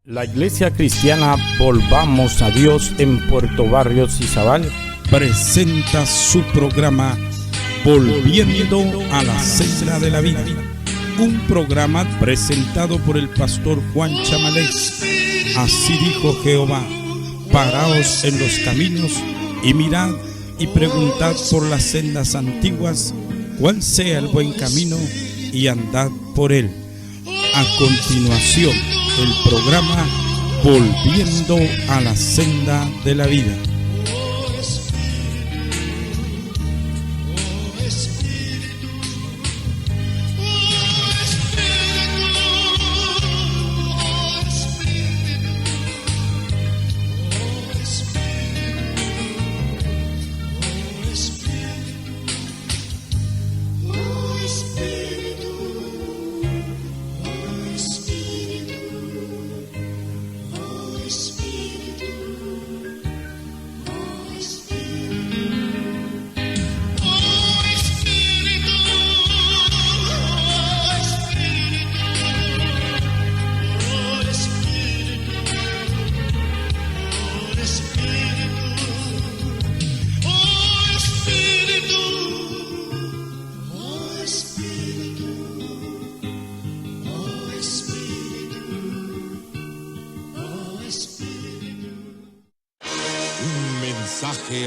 La Iglesia Cristiana Volvamos a Dios en Puerto Barrios Izabal presenta su programa Volviendo a la Senda de la Vida, un programa presentado por el pastor Juan Chamalés. Así dijo Jehová: paraos en los caminos y mirad y preguntad por las sendas antiguas cuál sea el buen camino y andad por él. A continuación, el programa Volviendo a la Senda de la Vida.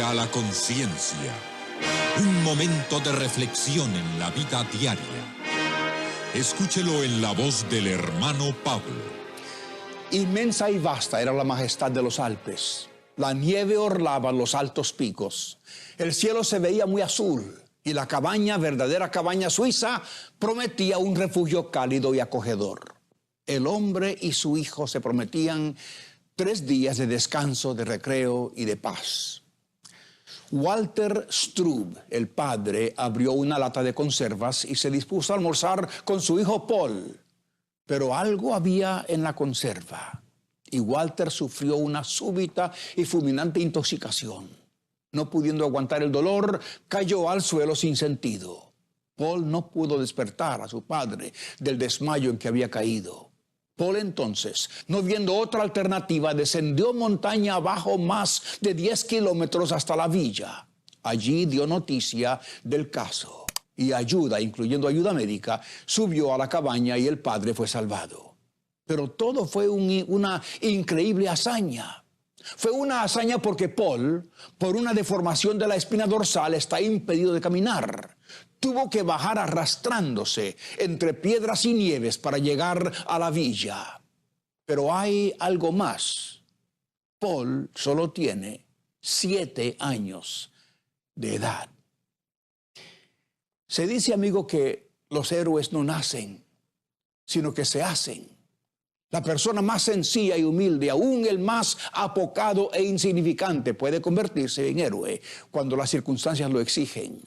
A la conciencia, un momento de reflexión en la vida diaria. Escúchelo en la voz del hermano Pablo. Inmensa y vasta era la majestad de los Alpes. La nieve orlaba los altos picos. El cielo se veía muy azul y la cabaña, verdadera cabaña suiza, prometía un refugio cálido y acogedor. El hombre y su hijo se prometían 3 días de descanso, de recreo y de paz. Walter Strub, el padre, abrió una lata de conservas y se dispuso a almorzar con su hijo Paul. Pero algo había en la conserva y Walter sufrió una súbita y fulminante intoxicación. No pudiendo aguantar el dolor, cayó al suelo sin sentido. Paul no pudo despertar a su padre del desmayo en que había caído. Paul entonces, no viendo otra alternativa, descendió montaña abajo más de 10 kilómetros hasta la villa. Allí dio noticia del caso y ayuda, incluyendo ayuda médica, subió a la cabaña y el padre fue salvado. Pero todo fue una increíble hazaña. Fue una hazaña porque Paul, por una deformación de la espina dorsal, está impedido de caminar. Tuvo que bajar arrastrándose entre piedras y nieves para llegar a la villa. Pero hay algo más. Paul solo tiene 7 años de edad. Se dice, amigo, que los héroes no nacen, sino que se hacen. La persona más sencilla y humilde, aún el más apocado e insignificante, puede convertirse en héroe cuando las circunstancias lo exigen.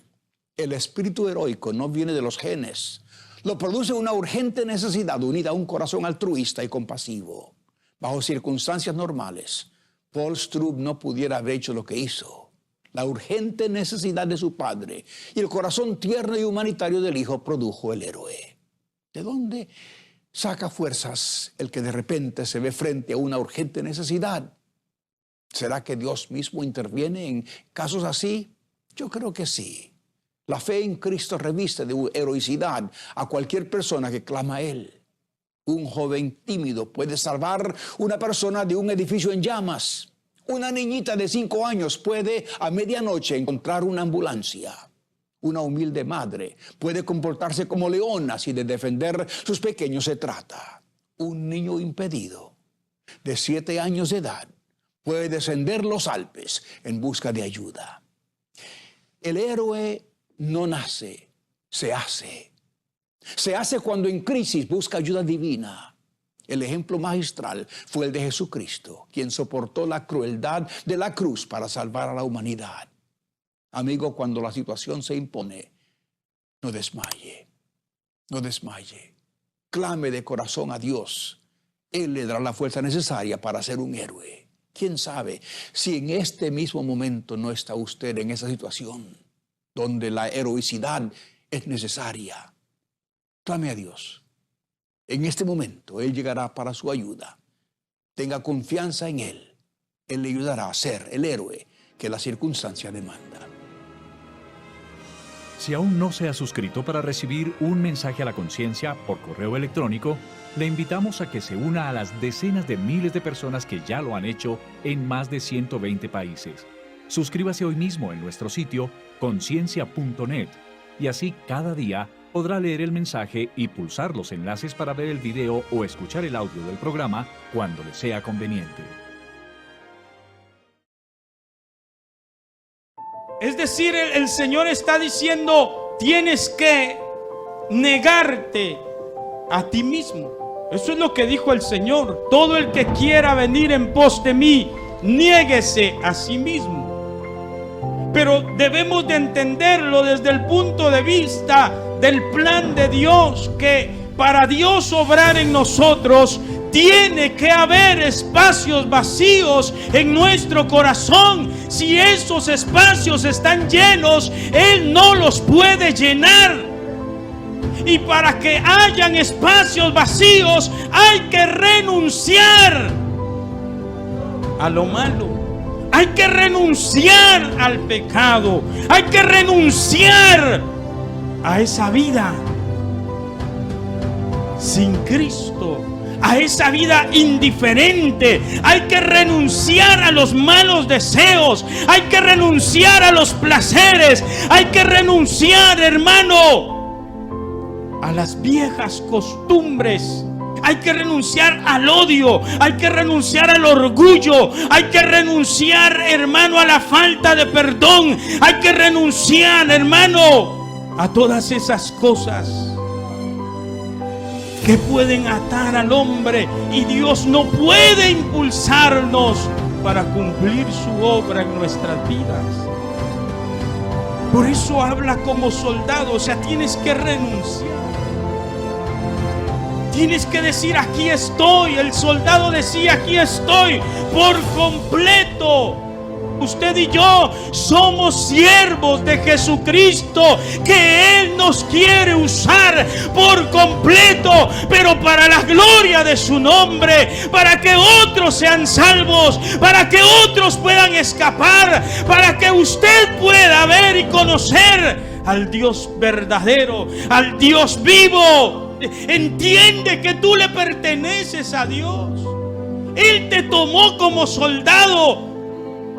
El espíritu heroico no viene de los genes. Lo produce una urgente necesidad unida a un corazón altruista y compasivo. Bajo circunstancias normales, Paul Strub no pudiera haber hecho lo que hizo. La urgente necesidad de su padre y el corazón tierno y humanitario del hijo produjo el héroe. ¿De dónde saca fuerzas el que de repente se ve frente a una urgente necesidad? ¿Será que Dios mismo interviene en casos así? Yo creo que sí. La fe en Cristo reviste de heroicidad a cualquier persona que clama a Él. Un joven tímido puede salvar una persona de un edificio en llamas. Una niñita de 5 años puede a medianoche encontrar una ambulancia. Una humilde madre puede comportarse como leona si de defender sus pequeños se trata. Un niño impedido de 7 años de edad puede descender los Alpes en busca de ayuda. El héroe no nace, se hace. Se hace cuando en crisis busca ayuda divina. El ejemplo magistral fue el de Jesucristo, quien soportó la crueldad de la cruz para salvar a la humanidad. Amigo, cuando la situación se impone, no desmaye, no desmaye. Clame de corazón a Dios. Él le dará la fuerza necesaria para ser un héroe. ¿Quién sabe si en este mismo momento no está usted en esa situación donde la heroicidad es necesaria? Clame a Dios. En este momento Él llegará para su ayuda. Tenga confianza en Él. Él le ayudará a ser el héroe que la circunstancia demanda. Si aún no se ha suscrito para recibir un mensaje a la conciencia por correo electrónico, le invitamos a que se una a las decenas de miles de personas que ya lo han hecho en más de 120 países. Suscríbase hoy mismo en nuestro sitio conciencia.net y así cada día podrá leer el mensaje y pulsar los enlaces para ver el video o escuchar el audio del programa cuando le sea conveniente. Es decir, el Señor está diciendo, tienes que negarte a ti mismo. Eso es lo que dijo el Señor. Todo el que quiera venir en pos de mí, niéguese a sí mismo. Pero debemos de entenderlo desde el punto de vista del plan de Dios, que para Dios obrar en nosotros tiene que haber espacios vacíos en nuestro corazón. Si esos espacios están llenos, Él no los puede llenar. Y para que hayan espacios vacíos hay que renunciar a lo malo. Hay que renunciar al pecado. Hay que renunciar a esa vida sin Cristo, a esa vida indiferente. Hay que renunciar a los malos deseos. Hay que renunciar a los placeres. Hay que renunciar, hermano, a las viejas costumbres. Hay que renunciar al odio. Hay que renunciar al orgullo. Hay que renunciar, hermano, a la falta de perdón. Hay que renunciar, hermano, a todas esas cosas que pueden atar al hombre, y Dios no puede impulsarnos para cumplir su obra en nuestras vidas. Por eso habla como soldado, o sea, tienes que renunciar. Tienes que decir, aquí estoy. El soldado decía, aquí estoy por completo. Usted y yo somos siervos de Jesucristo, que Él nos quiere usar por completo, pero para la gloria de su nombre, para que otros sean salvos, para que otros puedan escapar, para que usted pueda ver y conocer al Dios verdadero, al Dios vivo. Entiende que tú le perteneces a Dios. Él te tomó como soldado.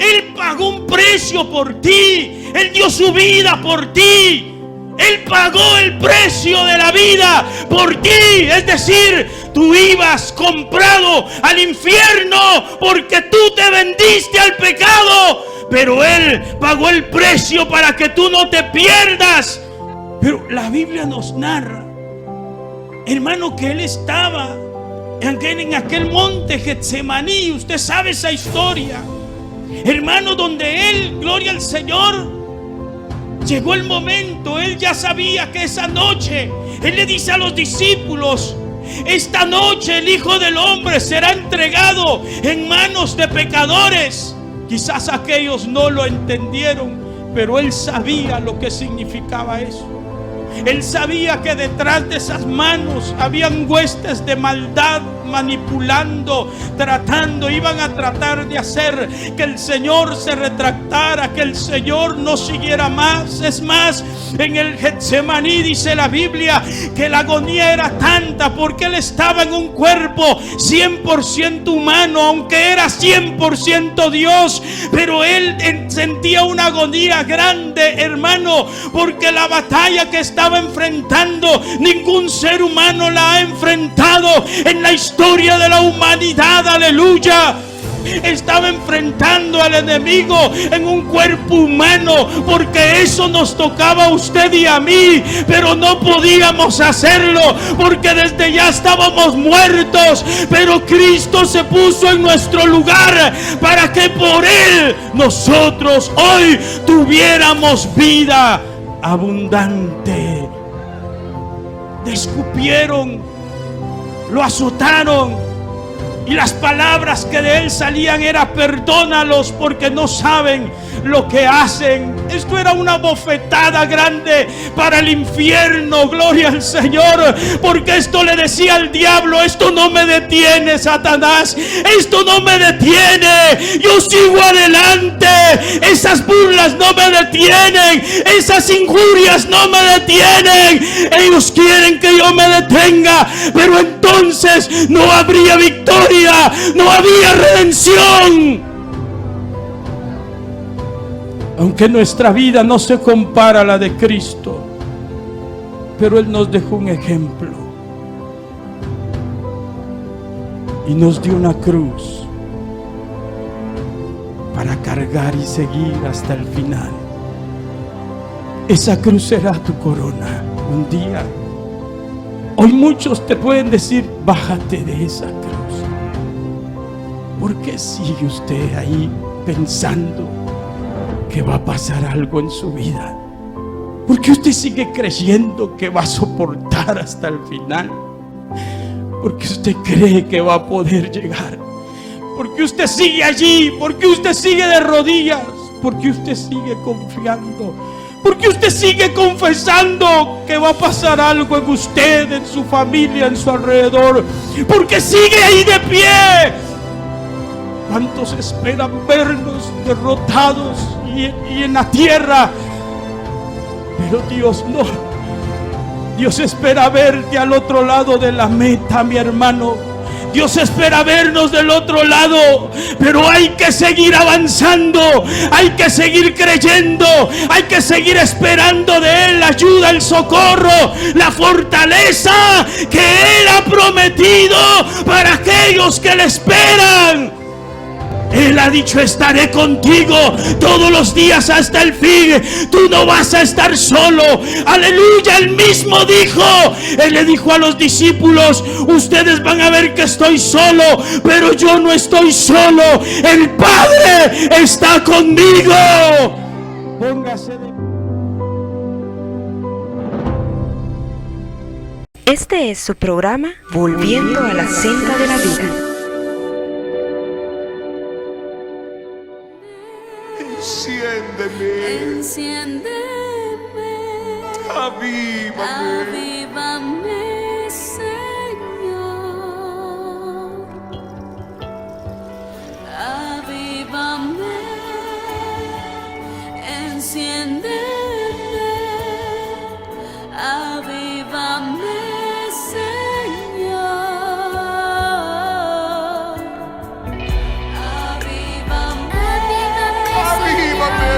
Él pagó un precio por ti. Él dio su vida por ti. Él pagó el precio de la vida por ti. Es decir, tú ibas comprado al infierno porque tú te vendiste al pecado, pero Él pagó el precio para que tú no te pierdas. Pero la Biblia nos narra, hermano, que Él estaba en aquel monte Getsemaní. Usted sabe esa historia, hermano, donde Él, gloria al Señor, llegó el momento. Él ya sabía que esa noche, Él le dice a los discípulos, esta noche el Hijo del Hombre será entregado en manos de pecadores. Quizás aquellos no lo entendieron, pero Él sabía lo que significaba eso. Él sabía que detrás de esas manos habían huestes de maldad manipulando, iban a tratar de hacer que el Señor se retractara, que el Señor no siguiera más. Es más, en el Getsemaní dice la Biblia que la agonía era tanta porque Él estaba en un cuerpo 100% humano, aunque era 100% Dios, pero Él sentía una agonía grande, hermano, porque la batalla que estaba enfrentando, ningún ser humano la ha enfrentado en la historia de la humanidad. Aleluya. estaba enfrentando al enemigo en un cuerpo humano, porque eso nos tocaba a usted y a mí, pero no podíamos hacerlo porque desde ya estábamos muertos. Pero Cristo se puso en nuestro lugar para que por Él nosotros hoy tuviéramos vida abundante. Le escupieron, lo azotaron, y las palabras que de él salían era: perdónalos porque no saben lo que hacen. Esto era una bofetada grande para el infierno, gloria al Señor, porque esto le decía al diablo: esto no me detiene, Satanás, esto no me detiene, yo sigo adelante, esas burlas no me detienen, esas injurias no me detienen. Ellos quieren que yo me detenga, pero entonces no habría victoria, no había redención. Aunque nuestra vida no se compara a la de Cristo, pero Él nos dejó un ejemplo y nos dio una cruz para cargar y seguir hasta el final. Esa cruz será tu corona un día. Hoy muchos te pueden decir: bájate de esa cruz. ¿Por qué sigue usted ahí pensando que va a pasar algo en su vida? ¿Por qué usted sigue creyendo que va a soportar hasta el final? ¿Por qué usted cree que va a poder llegar? ¿Por qué usted sigue allí? ¿Por qué usted sigue de rodillas? ¿Por qué usted sigue confiando? ¿Por qué usted sigue confesando que va a pasar algo en usted, en su familia, en su alrededor? ¿Por qué sigue ahí de pie? ¿Cuántos esperan vernos derrotados y en la tierra? Pero Dios no. Dios espera verte al otro lado de la meta, mi hermano. Dios espera vernos del otro lado, pero hay que seguir avanzando, hay que seguir creyendo, hay que seguir esperando de Él la ayuda, el socorro, la fortaleza que Él ha prometido para aquellos que le esperan. Él ha dicho: estaré contigo todos los días hasta el fin. Tú no vas a estar solo. Aleluya. Él mismo dijo, Él le dijo a los discípulos: ustedes van a ver que estoy solo, pero yo no estoy solo. El Padre está conmigo. Póngase de... Este es su programa Volviendo a la Senda de la Vida. Enciéndeme, avívame, Señor, avívame, enciéndeme, avívame, Señor, avívame, avívame.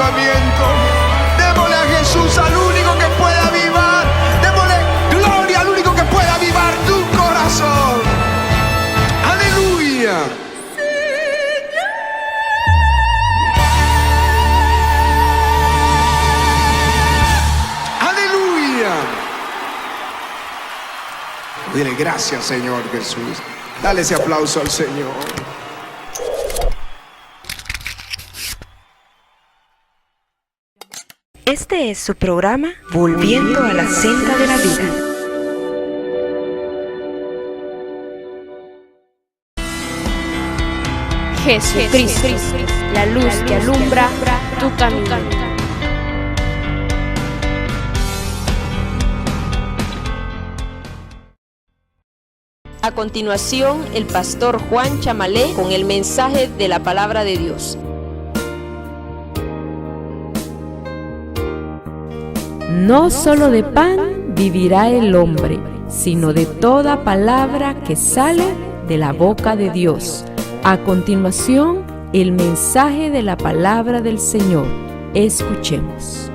avivamiento. Démosle a Jesús, al único que puede avivar. Démosle gloria al único que puede avivar tu corazón. Aleluya. Aleluya. Dile gracias, Señor Jesús. Dale ese aplauso al Señor. Este es su programa Volviendo a la Senda de la Vida. Jesucristo, la luz que alumbra tu camino. A continuación, el pastor Juan Chamalé con el mensaje de la palabra de Dios. No solo de pan vivirá el hombre, sino de toda palabra que sale de la boca de Dios. A continuación, el mensaje de la palabra del Señor. Escuchemos.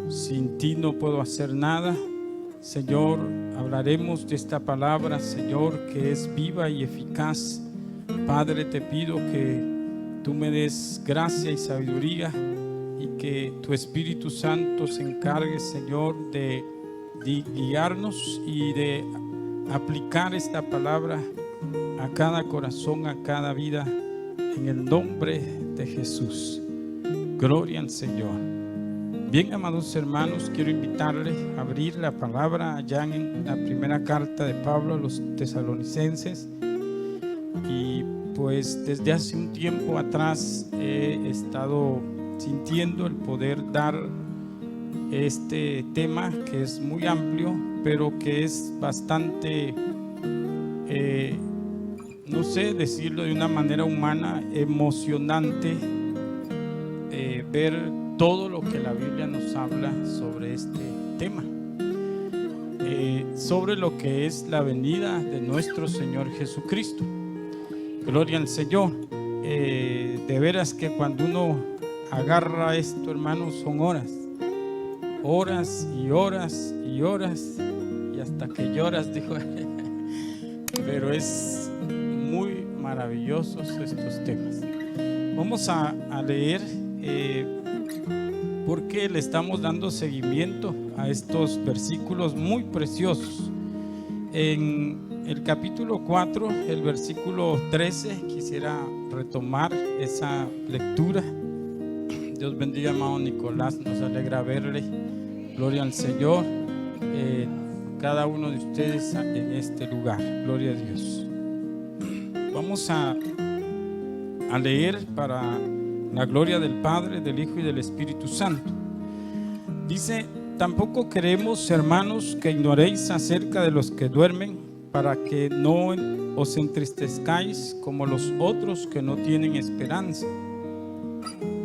Sin ti no puedo hacer nada. Señor, hablaremos de esta palabra, Señor, que es viva y eficaz. Padre, te pido que tú me des gracia y sabiduría y que tu Espíritu Santo se encargue, Señor, de guiarnos y de aplicar esta palabra a cada corazón, a cada vida, en el nombre de Jesús. Gloria al Señor. Bien, amados hermanos, quiero invitarles a abrir la palabra allá en la primera carta de Pablo a los tesalonicenses. Y pues desde hace un tiempo atrás he estado sintiendo el poder dar este tema, que es muy amplio, pero que es bastante, no sé decirlo de una manera humana, emocionante, ver todo lo que la Biblia nos habla sobre este tema, sobre lo que es la venida de nuestro Señor Jesucristo. Gloria al Señor. De veras que cuando uno agarra esto, hermanos, son horas y horas y horas, y hasta que lloras, dijo. Pero es muy maravillosos estos temas. Vamos a leer porque le estamos dando seguimiento a estos versículos muy preciosos. En el capítulo 4, el versículo 13, quisiera retomar esa lectura. Dios bendiga, amado Nicolás, nos alegra verle. Gloria al Señor. Cada uno de ustedes en este lugar. Gloria a Dios. Vamos a leer para la gloria del Padre, del Hijo y del Espíritu Santo. Dice: tampoco queremos, hermanos, que ignoréis acerca de los que duermen, para que no os entristezcáis como los otros que no tienen esperanza.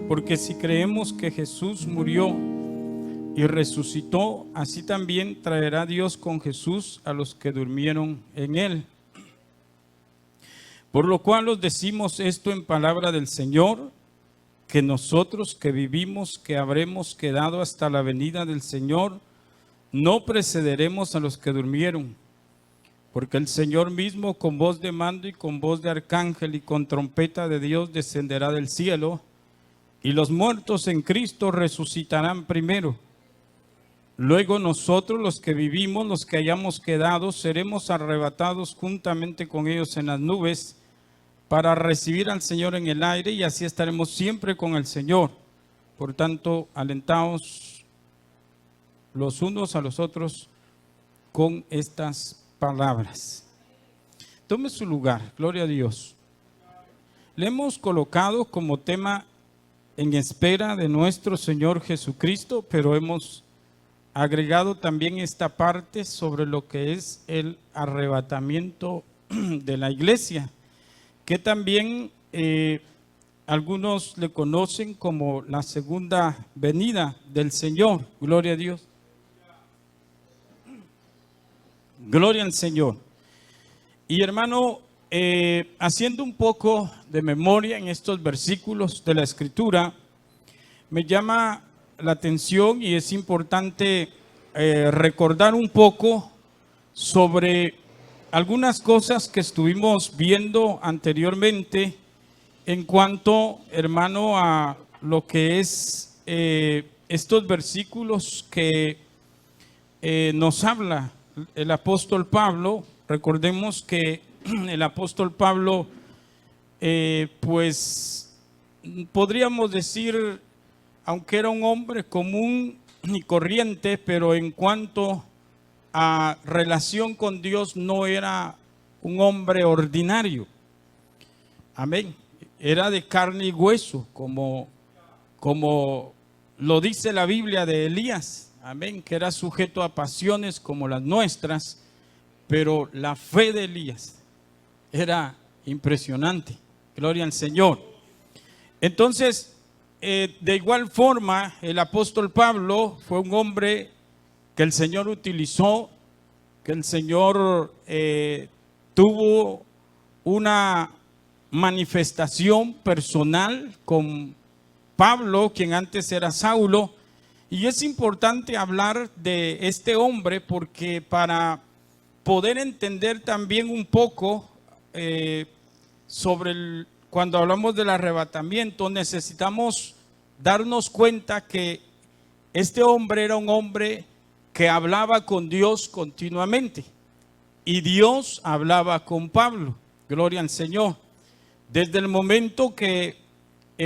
Porque si creemos que Jesús murió y resucitó, así también traerá Dios con Jesús a los que durmieron en él. Por lo cual os decimos esto en palabra del Señor, que nosotros que vivimos, que habremos quedado hasta la venida del Señor, no precederemos a los que durmieron. Porque el Señor mismo, con voz de mando y con voz de arcángel y con trompeta de Dios, descenderá del cielo, y los muertos en Cristo resucitarán primero. Luego nosotros, los que vivimos, los que hayamos quedado, seremos arrebatados juntamente con ellos en las nubes, para recibir al Señor en el aire, y así estaremos siempre con el Señor. Por tanto, alentaos los unos a los otros con estas palabras. Tome su lugar, gloria a Dios. Le hemos colocado como tema en espera de nuestro Señor Jesucristo, pero hemos agregado también esta parte sobre lo que es el arrebatamiento de la iglesia, que también algunos le conocen como la segunda venida del Señor. Gloria a Dios. Gloria al Señor. Y hermano, haciendo un poco de memoria en estos versículos de la Escritura, me llama la atención y es importante recordar un poco sobre algunas cosas que estuvimos viendo anteriormente en cuanto, hermano, a lo que es estos versículos que nos habla el apóstol Pablo. Recordemos que el apóstol Pablo, pues podríamos decir, aunque era un hombre común y corriente, pero en cuanto a relación con Dios no era un hombre ordinario. Amén. Era de carne y hueso, como lo dice la Biblia de Elías. Amén. Que era sujeto a pasiones como las nuestras, pero la fe de Elías era impresionante. Gloria al Señor. Entonces, de igual forma, el apóstol Pablo fue un hombre que el Señor utilizó, que el Señor tuvo una manifestación personal con Pablo, quien antes era Saulo. Y es importante hablar de este hombre porque para poder entender también un poco sobre cuando hablamos del arrebatamiento, necesitamos darnos cuenta que este hombre era un hombre que hablaba con Dios continuamente y Dios hablaba con Pablo. Gloria al Señor. Desde el momento que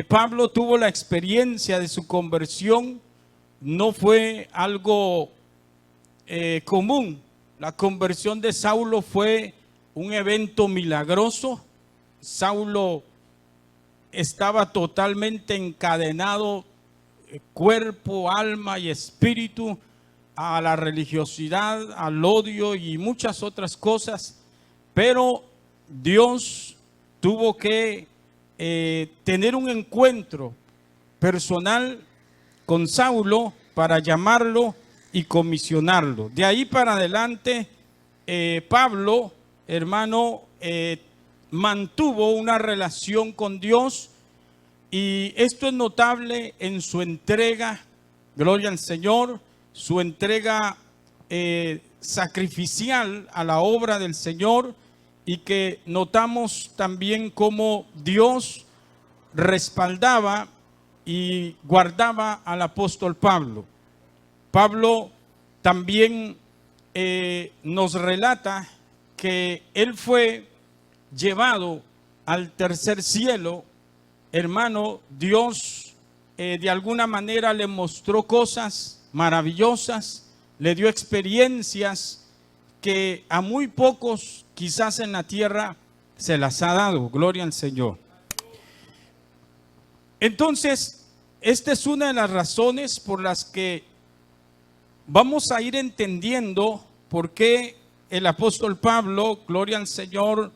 Pablo tuvo la experiencia de su conversión, no fue algo común. La conversión de Saulo fue un evento milagroso. Saulo estaba totalmente encadenado, cuerpo, alma y espíritu, a la religiosidad, al odio y muchas otras cosas, pero Dios tuvo que tener un encuentro personal con Saulo para llamarlo y comisionarlo. De ahí para adelante, Pablo, hermano, mantuvo una relación con Dios, y esto es notable en su entrega, gloria al Señor, su entrega sacrificial a la obra del Señor, y que notamos también cómo Dios respaldaba y guardaba al apóstol Pablo. Pablo también nos relata que él fue llevado al tercer cielo. Hermano, Dios de alguna manera le mostró cosas maravillosas, le dio experiencias que a muy pocos quizás en la tierra se las ha dado. Gloria al Señor. Entonces, esta es una de las razones por las que vamos a ir entendiendo por qué el apóstol Pablo, gloria al Señor,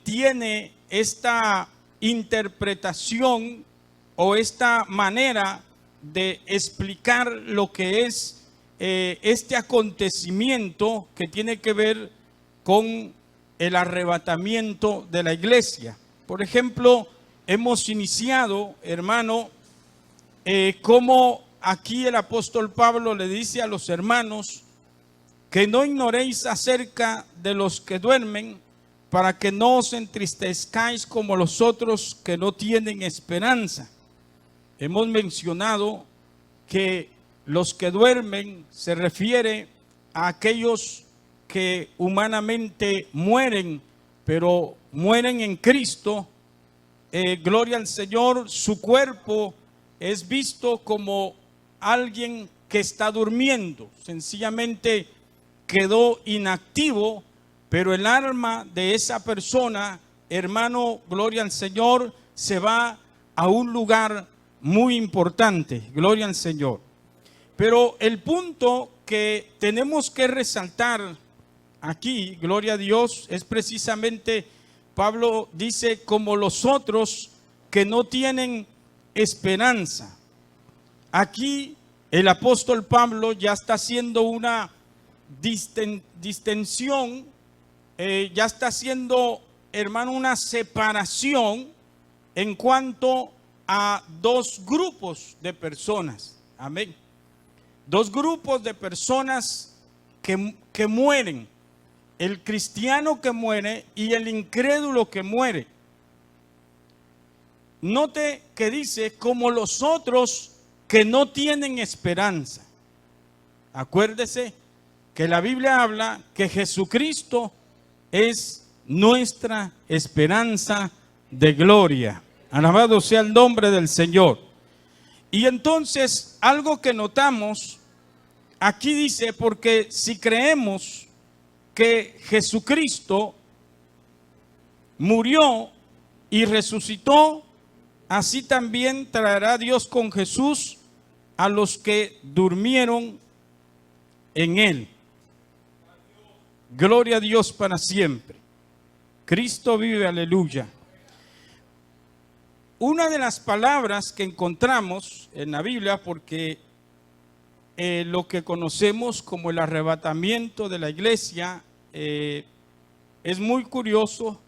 tiene esta interpretación o esta manera de explicar lo que es este acontecimiento que tiene que ver con el arrebatamiento de la iglesia. Por ejemplo, hemos iniciado, hermano, como aquí el apóstol Pablo le dice a los hermanos que no ignoréis acerca de los que duermen, para que no os entristezcáis como los otros que no tienen esperanza. Hemos mencionado que los que duermen se refiere a aquellos que humanamente mueren, pero mueren en Cristo. Gloria al Señor, su cuerpo es visto como alguien que está durmiendo, sencillamente quedó inactivo, pero el alma de esa persona, hermano, gloria al Señor, se va a un lugar muy importante. Gloria al Señor. Pero el punto que tenemos que resaltar aquí, gloria a Dios, es precisamente, Pablo dice, como los otros que no tienen esperanza. Aquí el apóstol Pablo ya está haciendo una distensión, ya está haciendo, hermano, una separación en cuanto a dos grupos de personas. Amén. Dos grupos de personas que mueren. El cristiano que muere y el incrédulo que muere. Note que dice, como los otros que no tienen esperanza. Acuérdese que la Biblia habla que Jesucristo es nuestra esperanza de gloria. Alabado sea el nombre del Señor. Y entonces, algo que notamos, aquí dice, porque si creemos que Jesucristo murió y resucitó, así también traerá Dios con Jesús a los que durmieron en Él. Gloria a Dios para siempre. Cristo vive, aleluya. Una de las palabras que encontramos en la Biblia, porque lo que conocemos como el arrebatamiento de la iglesia es muy curioso,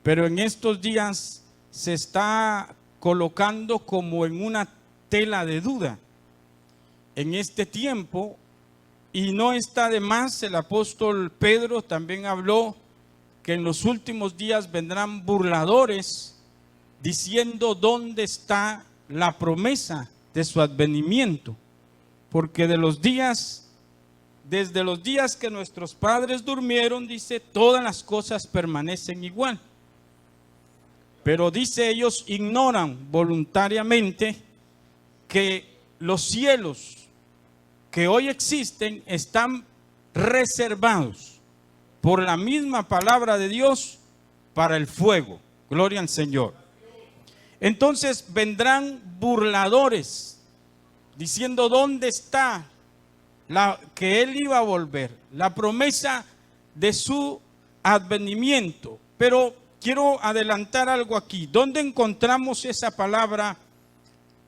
pero en estos días se está colocando como en una tela de duda. En este tiempo, y no está de más, el apóstol Pedro también habló que en los últimos días vendrán burladores diciendo dónde está la promesa de su advenimiento, porque desde los días que nuestros padres durmieron, dice, todas las cosas permanecen igual. Pero dice, ellos ignoran voluntariamente que los cielos que hoy existen están reservados por la misma palabra de Dios para el fuego. Gloria al Señor. Entonces vendrán burladores diciendo dónde está que Él iba a volver, la promesa de su advenimiento. Pero quiero adelantar algo aquí. ¿Dónde encontramos esa palabra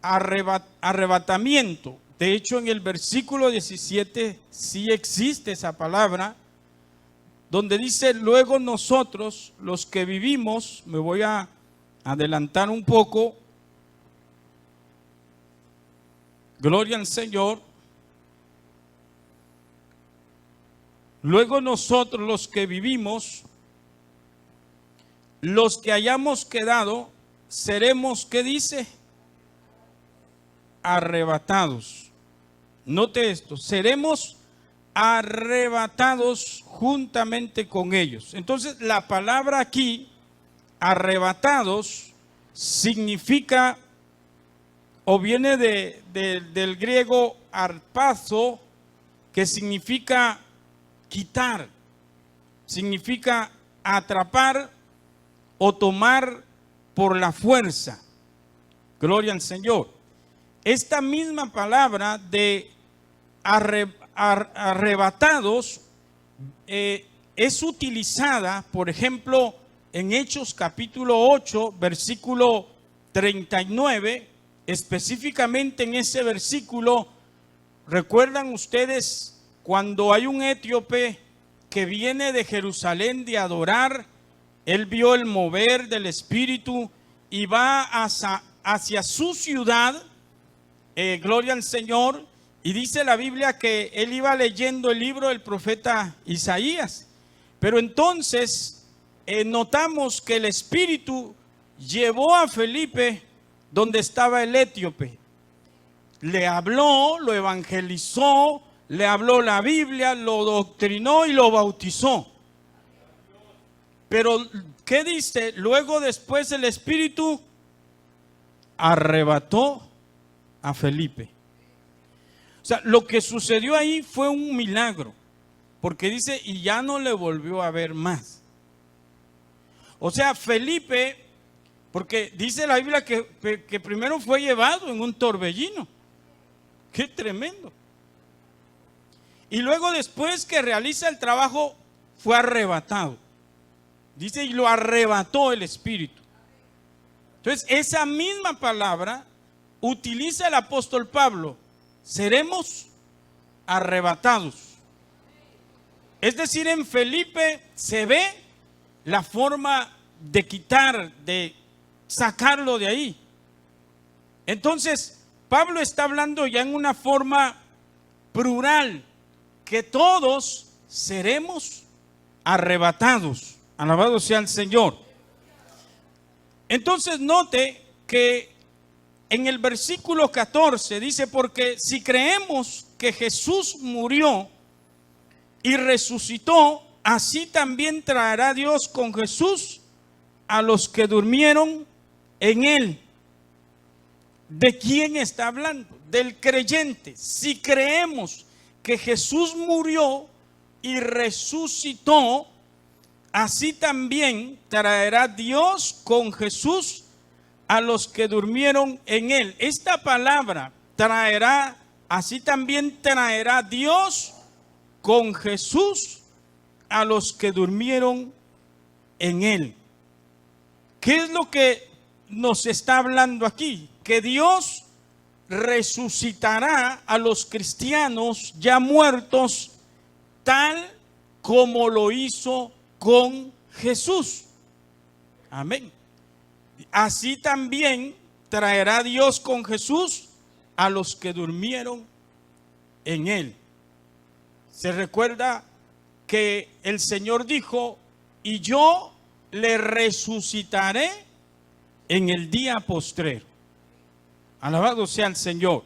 arrebatamiento? De hecho, en el versículo 17 sí existe esa palabra, donde dice, luego nosotros, los que vivimos, me voy a adelantar un poco, gloria al Señor, luego nosotros los que vivimos, los que hayamos quedado, seremos, ¿qué dice? Arrebatados. Note esto, seremos arrebatados juntamente con ellos. Entonces la palabra aquí, arrebatados, significa o viene del griego arpazo, que significa quitar, significa atrapar o tomar por la fuerza. Gloria al Señor. Esta misma palabra de arrebatados es utilizada, por ejemplo, en Hechos capítulo 8, versículo 39, específicamente en ese versículo, ¿recuerdan ustedes cuando hay un etíope que viene de Jerusalén de adorar? Él vio el mover del Espíritu y va hacia su ciudad, gloria al Señor, y dice la Biblia que él iba leyendo el libro del profeta Isaías. Pero entonces notamos que el Espíritu llevó a Felipe donde estaba el etíope. Le habló, lo evangelizó, le habló la Biblia, lo doctrinó y lo bautizó. Pero, ¿qué dice? Luego después el Espíritu arrebató a Felipe. O sea, lo que sucedió ahí fue un milagro, porque dice, y ya no le volvió a ver más. O sea, Felipe, porque dice la Biblia que primero fue llevado en un torbellino. ¡Qué tremendo! Y luego después que realiza el trabajo fue arrebatado. Dice, y lo arrebató el Espíritu. Entonces, esa misma palabra utiliza el apóstol Pablo. Seremos arrebatados. Es decir, en Felipe se ve la forma de quitar, de sacarlo de ahí. Entonces, Pablo está hablando ya en una forma plural, que todos seremos arrebatados. Alabado sea el Señor. Entonces note que en el versículo 14 dice, porque si creemos que Jesús murió y resucitó, así también traerá Dios con Jesús a los que durmieron en él. ¿De quién está hablando? Del creyente. Si creemos que Jesús murió y resucitó, así también traerá Dios con Jesús a los que durmieron en él. Esta palabra traerá, así también traerá Dios con Jesús a los que durmieron en él. ¿Qué es lo que nos está hablando aquí? Que Dios resucitará a los cristianos ya muertos, tal como lo hizo con Jesús. Amén. Así también traerá Dios con Jesús a los que durmieron en él. Se recuerda que el Señor dijo, y yo le resucitaré en el día postrero. Alabado sea el Señor.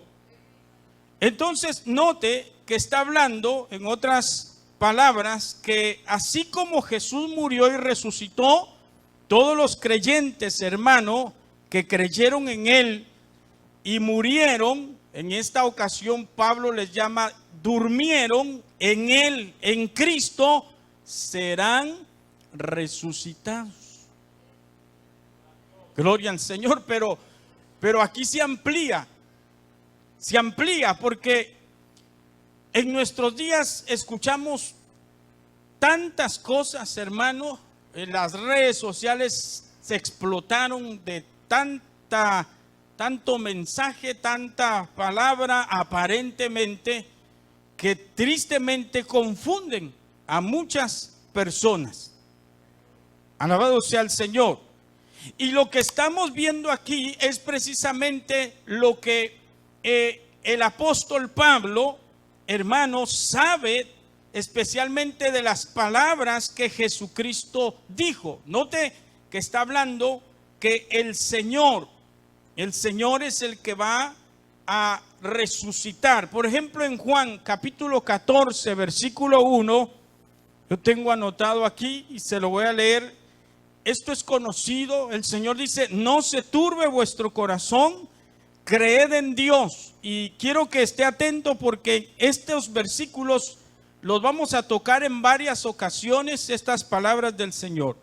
Entonces note que está hablando, en otras palabras, que así como Jesús murió y resucitó, todos los creyentes, hermano, que creyeron en él y murieron, en esta ocasión Pablo les llama, durmieron en él, en Cristo, serán resucitados. Gloria al Señor, pero aquí se amplía porque en nuestros días escuchamos tantas cosas, hermano. En las redes sociales se explotaron de tanto mensaje, tanta palabra, aparentemente, que tristemente confunden a muchas personas. Alabado sea el Señor. Y lo que estamos viendo aquí es precisamente lo que el apóstol Pablo, hermanos, sabe especialmente de las palabras que Jesucristo dijo. Note que está hablando que el Señor es el que va a resucitar. Por ejemplo, en Juan capítulo 14, versículo 1, yo tengo anotado aquí y se lo voy a leer. Esto es conocido. El Señor dice, no se turbe vuestro corazón, creed en Dios. Y quiero que esté atento porque estos versículos los vamos a tocar en varias ocasiones, estas palabras del Señor.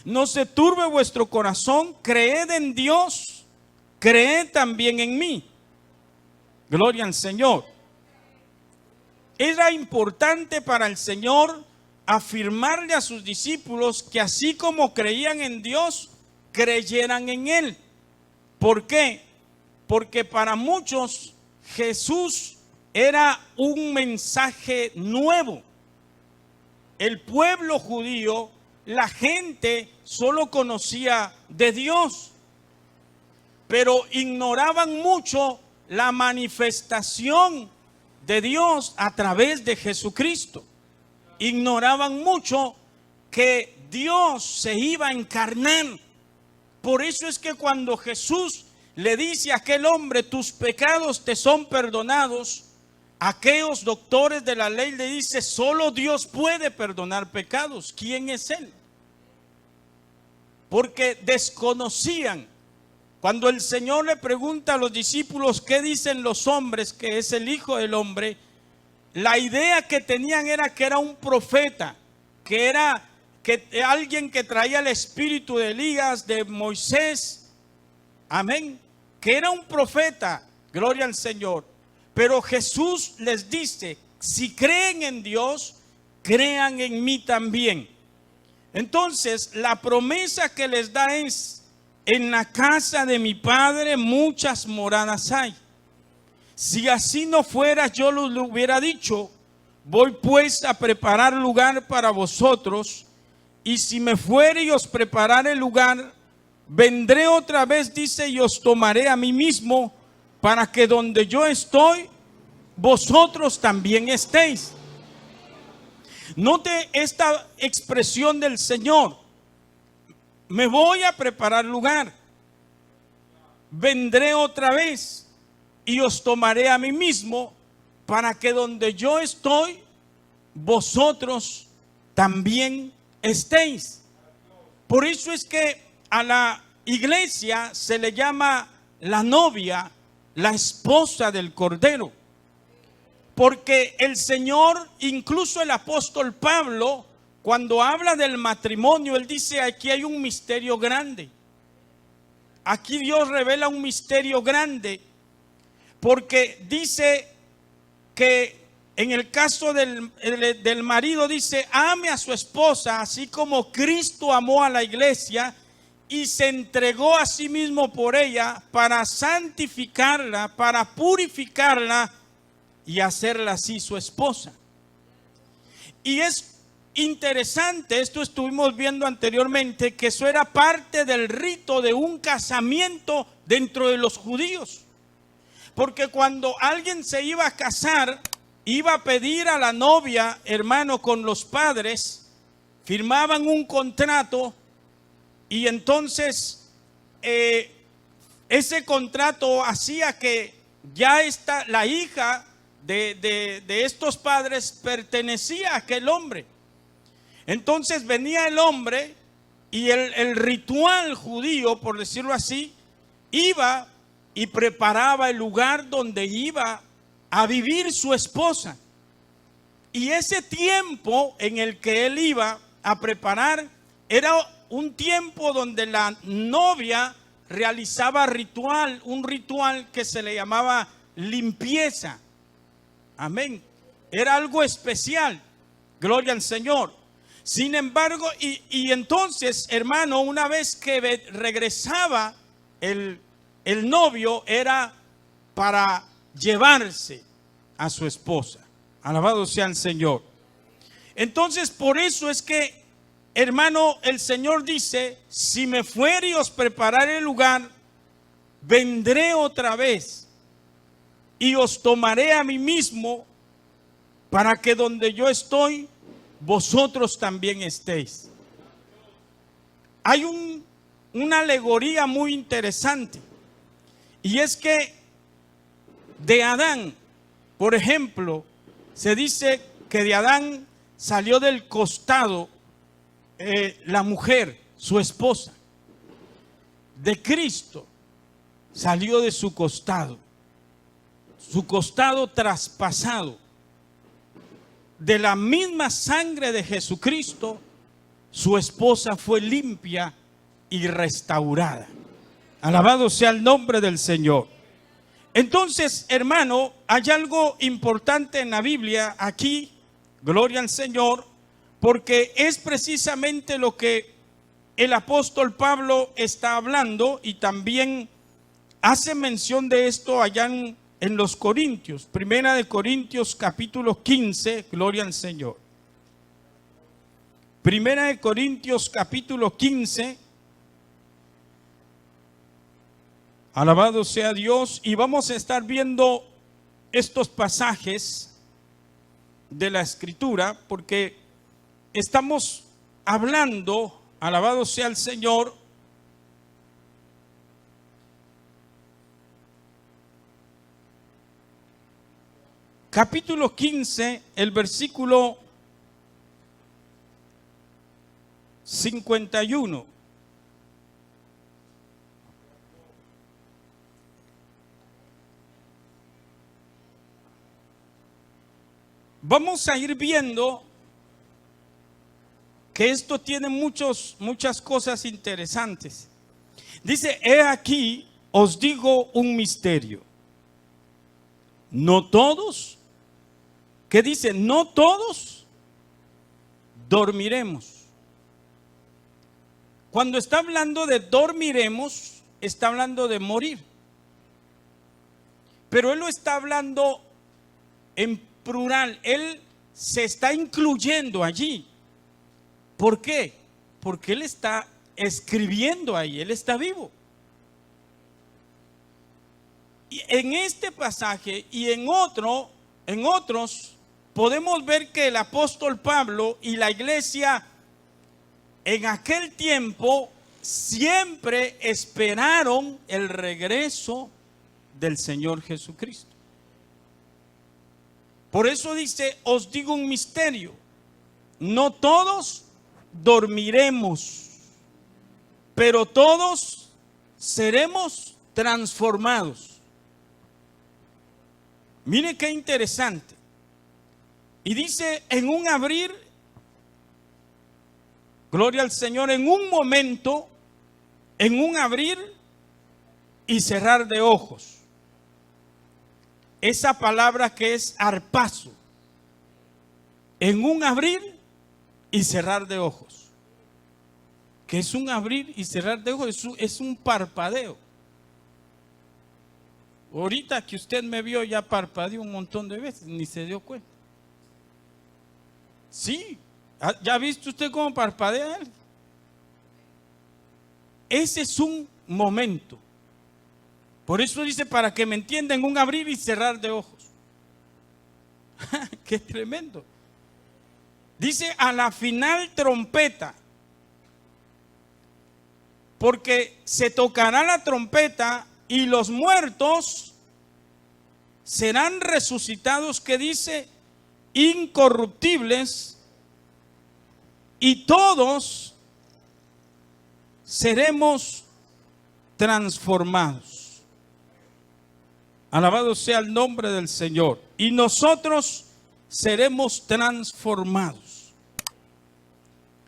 No se turbe vuestro corazón, creed en Dios, creed también en mí. Gloria al Señor. Era importante para el Señor afirmarle a sus discípulos que así como creían en Dios, creyeran en Él. ¿Por qué? Porque para muchos Jesús era un mensaje nuevo. El pueblo judío, la gente solo conocía de Dios, pero ignoraban mucho la manifestación de Dios a través de Jesucristo. Ignoraban mucho que Dios se iba a encarnar. Por eso es que cuando Jesús le dice a aquel hombre, tus pecados te son perdonados, aquellos doctores de la ley le dicen, solo Dios puede perdonar pecados. ¿Quién es Él? Porque desconocían. Cuando el Señor le pregunta a los discípulos, ¿qué dicen los hombres que es el Hijo del Hombre? La idea que tenían era que era un profeta, que era alguien que traía el espíritu de Elías, de Moisés. Amén. Que era un profeta. Gloria al Señor. Pero Jesús les dice si creen en Dios, crean en mí también. Entonces, la promesa que les da es: en la casa de mi Padre muchas moradas hay. Si así no fuera, yo lo hubiera dicho. Voy pues a preparar lugar para vosotros, y si me fuere y os preparare el lugar, vendré otra vez, dice, y os tomaré a mí mismo, para que donde yo estoy, vosotros también estéis. Note esta expresión del Señor: me voy a preparar lugar, vendré otra vez y os tomaré a mí mismo, para que donde yo estoy, vosotros también estéis. Por eso es que a la iglesia se le llama la novia, la esposa del Cordero. Porque el Señor, incluso el apóstol Pablo, cuando habla del matrimonio, él dice: aquí hay un misterio grande. Aquí Dios revela un misterio grande, porque dice que en el caso del marido, dice: ame a su esposa, así como Cristo amó a la iglesia y se entregó a sí mismo por ella, para santificarla, para purificarla y hacerla así su esposa. Y es interesante, esto estuvimos viendo anteriormente, que eso era parte del rito de un casamiento dentro de los judíos. Porque cuando alguien se iba a casar, iba a pedir a la novia, hermano, con los padres, firmaban un contrato, y entonces ese contrato hacía que ya la hija de estos padres pertenecía a aquel hombre. Entonces venía el hombre, y el ritual judío, por decirlo así, iba y preparaba el lugar donde iba a vivir su esposa. Y ese tiempo en el que él iba a preparar era un tiempo donde la novia realizaba un ritual que se le llamaba limpieza. Amén. Era algo especial. Gloria al Señor. Sin embargo, y entonces, hermano, una vez que regresaba el novio, era para llevarse a su esposa. Alabado sea el Señor. Entonces, por eso es que, hermano, el Señor dice: si me fuere y os prepararé el lugar, vendré otra vez y os tomaré a mí mismo, para que donde yo estoy, vosotros también estéis. Hay una alegoría muy interesante, y es que de Adán, por ejemplo, se dice que de Adán salió del costado la mujer, su esposa. De Cristo salió de su costado traspasado. De la misma sangre de Jesucristo, su esposa fue limpia y restaurada. Alabado sea el nombre del Señor. Entonces, hermano, hay algo importante en la Biblia aquí, gloria al Señor, porque es precisamente lo que el apóstol Pablo está hablando, y también hace mención de esto allá en los Corintios. Primera de Corintios capítulo 15, gloria al Señor. Primera de Corintios capítulo 15. Alabado sea Dios. Y vamos a estar viendo estos pasajes de la Escritura, porque estamos hablando, alabado sea el Señor, capítulo 15, el versículo 51. Vamos a ir viendo que esto tiene muchas cosas interesantes. Dice: he aquí, os digo un misterio. No todos que dice, no todos dormiremos. Cuando está hablando de dormiremos, está hablando de morir. Pero él lo está hablando en plural. Él se está incluyendo allí. ¿Por qué? Porque él está escribiendo ahí, él está vivo. Y en este pasaje y en otros, podemos ver que el apóstol Pablo y la iglesia en aquel tiempo siempre esperaron el regreso del Señor Jesucristo. Por eso dice, os digo un misterio, no todos dormiremos, pero todos seremos transformados. Mire qué interesante. Y dice, en un abrir, gloria al Señor, en un momento, en un abrir y cerrar de ojos. Esa palabra que es arpazo, en un abrir y cerrar de ojos. Que es un abrir y cerrar de ojos, es un parpadeo. Ahorita que usted me vio ya parpadeó un montón de veces, ni se dio cuenta. Sí, ¿ya ha visto usted cómo parpadea él? Ese es un momento. Por eso dice, para que me entiendan, un abrir y cerrar de ojos. ¡Qué tremendo! Dice, a la final trompeta. Porque se tocará la trompeta y los muertos serán resucitados, que dice, incorruptibles, y todos seremos transformados. Alabado sea el nombre del Señor. Y nosotros seremos transformados.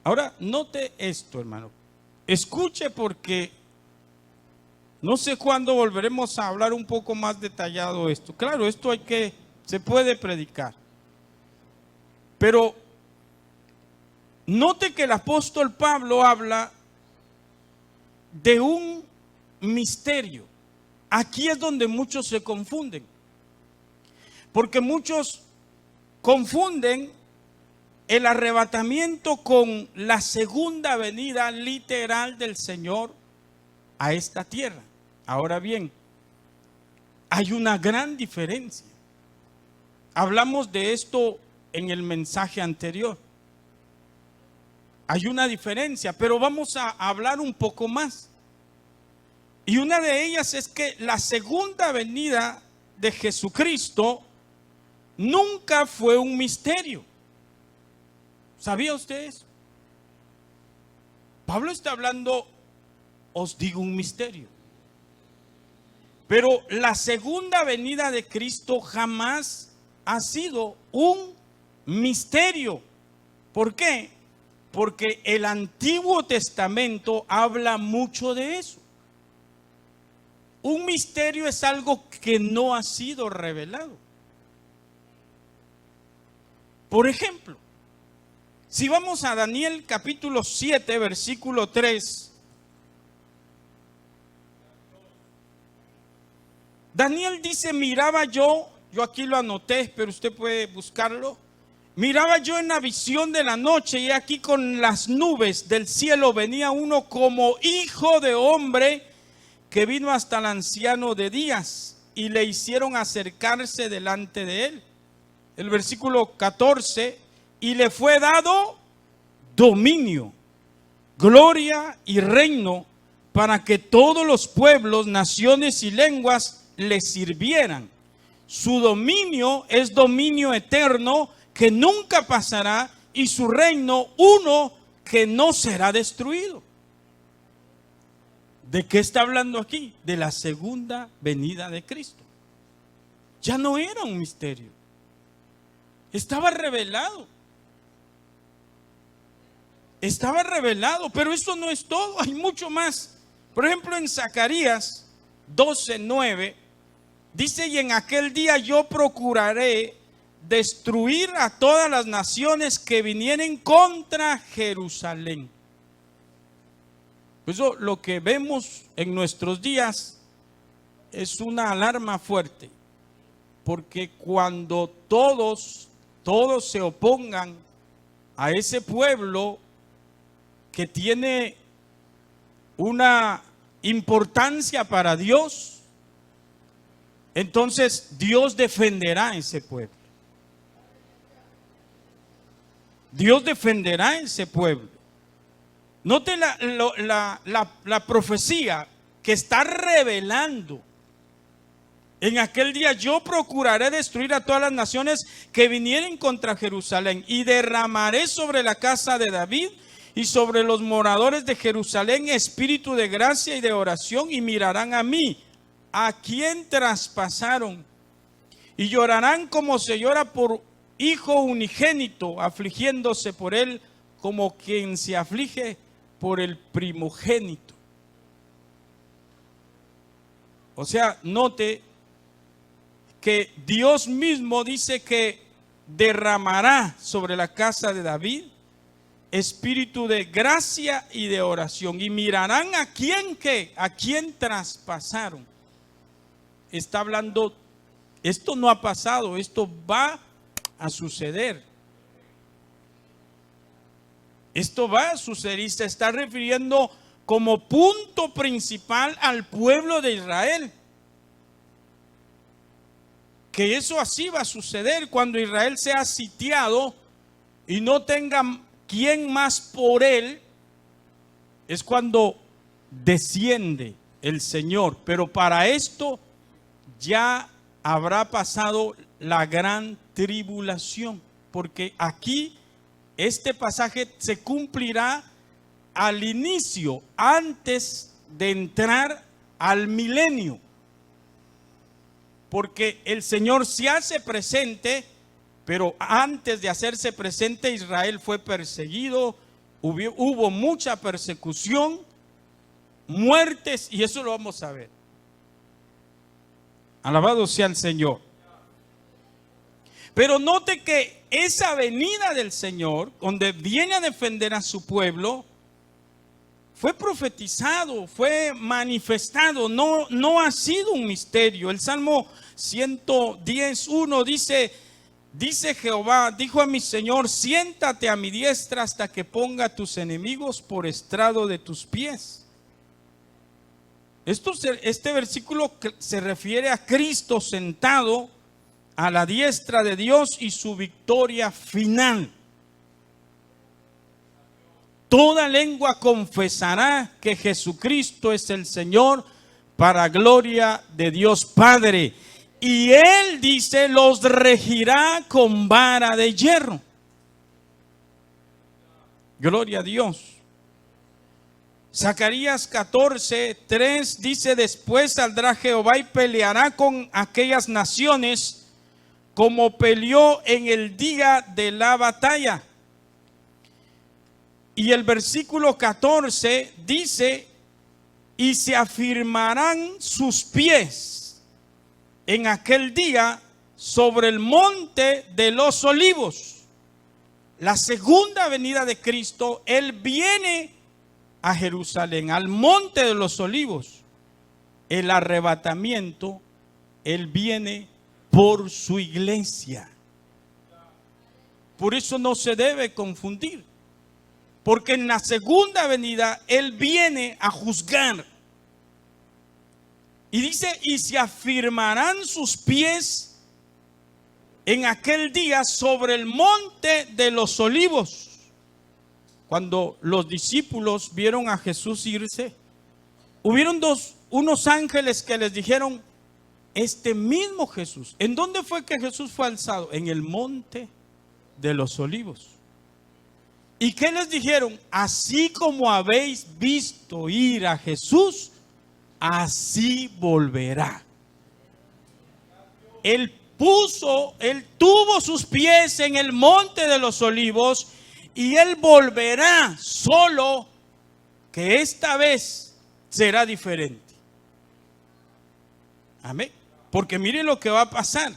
Ahora, note esto, hermano. Escuche, porque no sé cuándo volveremos a hablar un poco más detallado esto. Claro, esto se puede predicar. Pero note que el apóstol Pablo habla de un misterio. Aquí es donde muchos se confunden. Porque muchos confunden el arrebatamiento con la segunda venida literal del Señor a esta tierra. Ahora bien, hay una gran diferencia. Hablamos de esto en el mensaje anterior. Hay una diferencia, pero vamos a hablar un poco más. Y una de ellas es que la segunda venida de Jesucristo nunca fue un misterio. ¿Sabía usted eso? Pablo está hablando, os digo un misterio. Pero la segunda venida de Cristo jamás ha sido un misterio. ¿Por qué? Porque el Antiguo Testamento habla mucho de eso. Un misterio es algo que no ha sido revelado. Por ejemplo, si vamos a Daniel capítulo 7, versículo 3. Daniel dice, miraba yo aquí lo anoté, pero usted puede buscarlo. Miraba yo en la visión de la noche, y aquí con las nubes del cielo venía uno como hijo de hombre, que vino hasta el anciano de días, y le hicieron acercarse delante de él. El versículo 14, y le fue dado dominio, gloria y reino, para que todos los pueblos, naciones y lenguas le sirvieran. Su dominio es dominio eterno, que nunca pasará, y su reino uno que no será destruido. ¿De qué está hablando aquí? De la segunda venida de Cristo. Ya no era un misterio. Estaba revelado. Estaba revelado, pero eso no es todo, hay mucho más. Por ejemplo, en Zacarías 12:9 dice, y en aquel día yo procuraré destruir a todas las naciones que vinieren contra Jerusalén. Eso lo que vemos en nuestros días es una alarma fuerte, porque cuando todos se opongan a ese pueblo que tiene una importancia para Dios, entonces Dios defenderá a ese pueblo. Dios defenderá a ese pueblo. Note la profecía que está revelando. En aquel día yo procuraré destruir a todas las naciones que vinieren contra Jerusalén y derramaré sobre la casa de David y sobre los moradores de Jerusalén espíritu de gracia y de oración, y mirarán a mí, a quien traspasaron, y llorarán como se llora por hijo unigénito, afligiéndose por él como quien se aflige por el primogénito. O sea, note que Dios mismo dice que derramará sobre la casa de David espíritu de gracia y de oración, y mirarán a quién traspasaron. Está hablando, esto no ha pasado, esto va a suceder. Esto va a suceder y se está refiriendo como punto principal al pueblo de Israel. Que eso así va a suceder cuando Israel sea sitiado y no tenga quien más por él. Es cuando desciende el Señor. Pero para esto ya habrá pasado la gran tribulación, porque aquí este pasaje se cumplirá al inicio, antes de entrar al milenio, porque el Señor se hace presente, pero antes de hacerse presente Israel fue perseguido, hubo mucha persecución, muertes, y eso lo vamos a ver. Alabado sea el Señor. Pero note que esa venida del Señor, donde viene a defender a su pueblo, fue profetizado, fue manifestado, no ha sido un misterio. El Salmo 110:1 dice Jehová, dijo a mi Señor, siéntate a mi diestra hasta que ponga tus enemigos por estrado de tus pies. Este versículo se refiere a Cristo sentado a la diestra de Dios y su victoria final. Toda lengua confesará que Jesucristo es el Señor, para gloria de Dios Padre. Y Él dice, los regirá con vara de hierro. Gloria a Dios. Zacarías 14:3 dice, después saldrá Jehová y peleará con aquellas naciones como peleó en el día de la batalla. Y el versículo 14 dice, y se afirmarán sus pies en aquel día sobre el monte de los olivos. La segunda venida de Cristo, Él viene a Jerusalén, al monte de los olivos. El arrebatamiento, Él viene por su iglesia. Por eso no se debe confundir, porque en la segunda venida Él viene a juzgar. Y dice, y se afirmarán sus pies en aquel día sobre el monte de los olivos. Cuando los discípulos vieron a Jesús irse, hubieron unos ángeles que les dijeron, este mismo Jesús, ¿en dónde fue que Jesús fue alzado? En el monte de los olivos. ¿Y qué les dijeron? Así como habéis visto ir a Jesús, así volverá. Él tuvo sus pies en el monte de los olivos y Él volverá, solo que esta vez será diferente. Amén. Porque miren lo que va a pasar.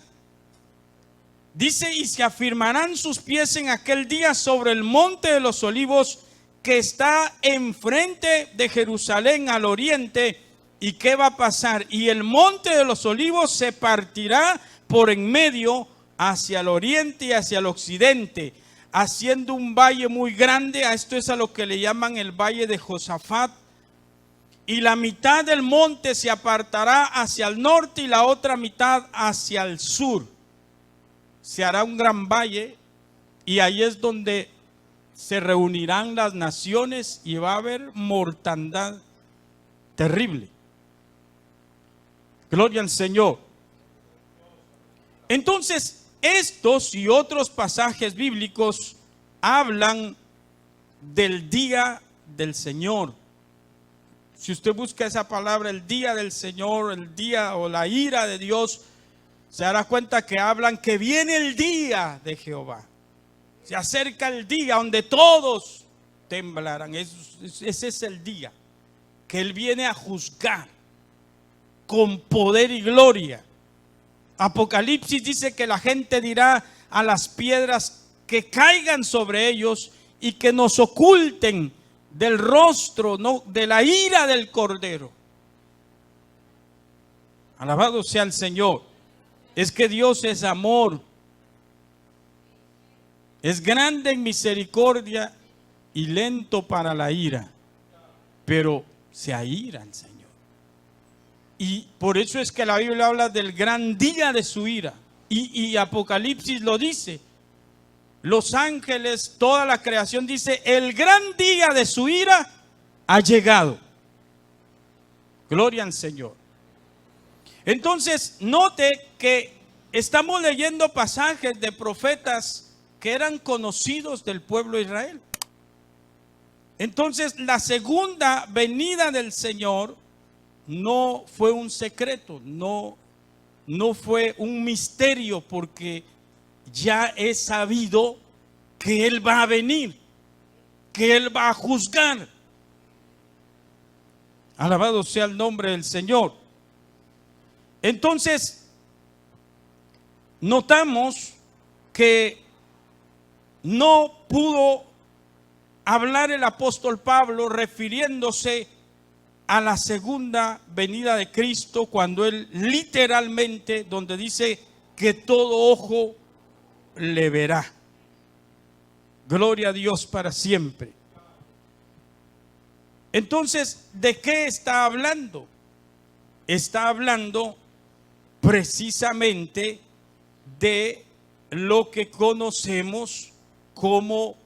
Dice, y se afirmarán sus pies en aquel día sobre el monte de los olivos que está enfrente de Jerusalén al oriente. ¿Y qué va a pasar? Y el monte de los olivos se partirá por en medio hacia el oriente y hacia el occidente, haciendo un valle muy grande. A esto es a lo que le llaman el valle de Josafat. Y la mitad del monte se apartará hacia el norte y la otra mitad hacia el sur. Se hará un gran valle y ahí es donde se reunirán las naciones y va a haber mortandad terrible. Gloria al Señor. Entonces, estos y otros pasajes bíblicos hablan del día del Señor. Si usted busca esa palabra, el día del Señor, el día o la ira de Dios, se dará cuenta que hablan que viene el día de Jehová. Se acerca el día donde todos temblarán. Ese es el día que Él viene a juzgar con poder y gloria. Apocalipsis dice que la gente dirá a las piedras que caigan sobre ellos y que nos oculten del rostro, no, de la ira del Cordero. Alabado sea el Señor. Es que Dios es amor, es grande en misericordia y lento para la ira, pero se aira el Señor. Y por eso es que la Biblia habla del gran día de su ira. Y Apocalipsis lo dice. Los ángeles, toda la creación dice, el gran día de su ira ha llegado. Gloria al Señor. Entonces, note que estamos leyendo pasajes de profetas que eran conocidos del pueblo de Israel. Entonces, la segunda venida del Señor no fue un secreto, no fue un misterio, porque ya es sabido que Él va a venir, que Él va a juzgar. Alabado sea el nombre del Señor. Entonces, notamos que no pudo hablar el apóstol Pablo refiriéndose a la segunda venida de Cristo, cuando él literalmente, donde dice que todo ojo le verá. Gloria a Dios para siempre. Entonces, ¿de qué está hablando? Está hablando precisamente de lo que conocemos como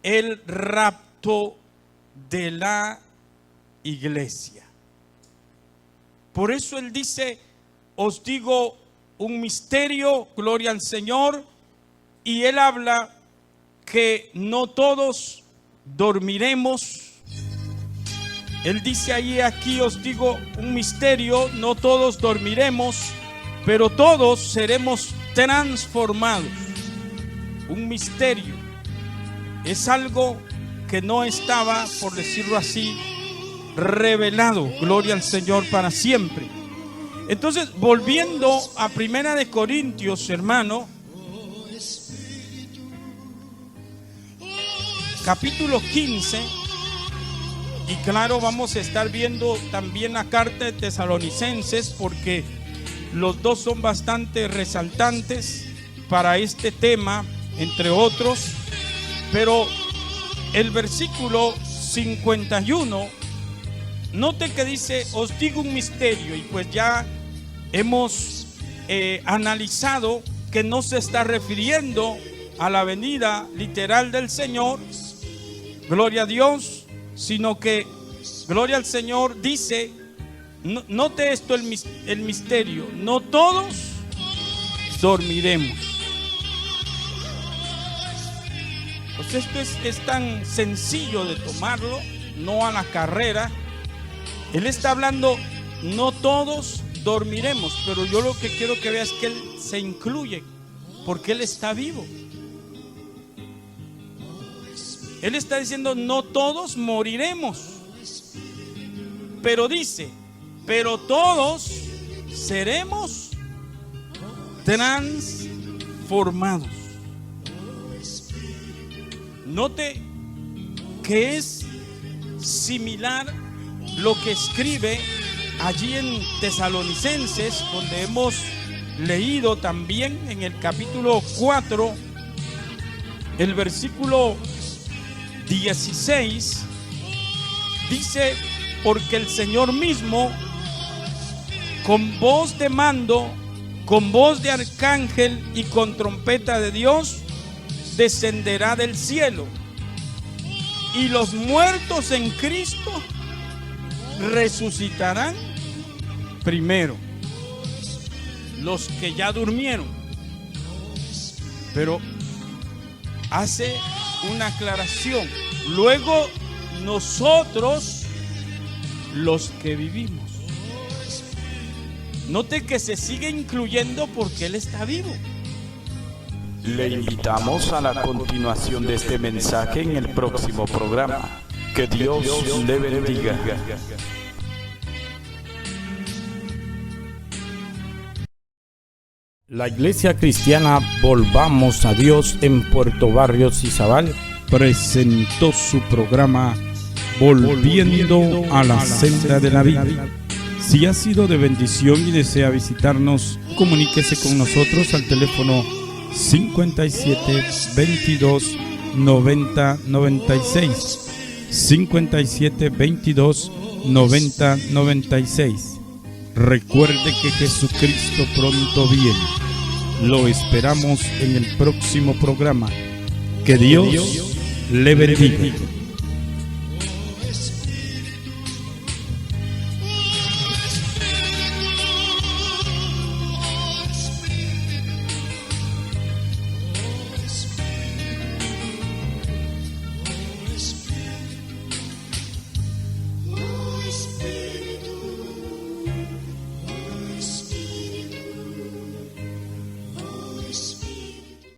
el rapto de la iglesia. Por eso él dice, os digo un misterio, gloria al Señor, y él habla que no todos dormiremos. Él dice ahí, aquí os digo un misterio, no todos dormiremos, pero todos seremos transformados. Un misterio es algo que no estaba, por decirlo así, revelado. Gloria al Señor para siempre. Entonces, volviendo a Primera de Corintios, hermano, capítulo 15. Y claro, vamos a estar viendo también la carta de Tesalonicenses, porque los dos son bastante resaltantes para este tema, entre otros. Pero el versículo 51, note que dice, os digo un misterio, y pues ya hemos analizado que no se está refiriendo a la venida literal del Señor, gloria a Dios, sino que, gloria al Señor, dice, note esto, el misterio, no todos dormiremos. Pues esto es tan sencillo de tomarlo, no a la carrera. Él está hablando, no todos dormiremos, pero yo lo que quiero que veas es que Él se incluye, porque Él está vivo. Él está diciendo, no todos moriremos, pero dice, pero todos seremos transformados. transformados. Note que es similar lo que escribe allí en Tesalonicenses, donde hemos leído también en el capítulo 4, el versículo 16, dice: porque el Señor mismo, con voz de mando, con voz de arcángel y con trompeta de Dios, descenderá del cielo, y los muertos en Cristo resucitarán primero, los que ya durmieron. Pero hace una aclaración: luego nosotros, los que vivimos. Note que se sigue incluyendo porque Él está vivo. Le invitamos a la continuación de este mensaje en el próximo programa. Que Dios le bendiga. La Iglesia Cristiana Volvamos a Dios en Puerto Barrios Izabal presentó su programa Volviendo a la Senda de la Vida. Si ha sido de bendición y desea visitarnos, comuníquese con nosotros al teléfono 57 22 90 96, 57 22 90 96. Recuerde que Jesucristo pronto viene. Lo esperamos en el próximo programa. Que Dios le bendiga.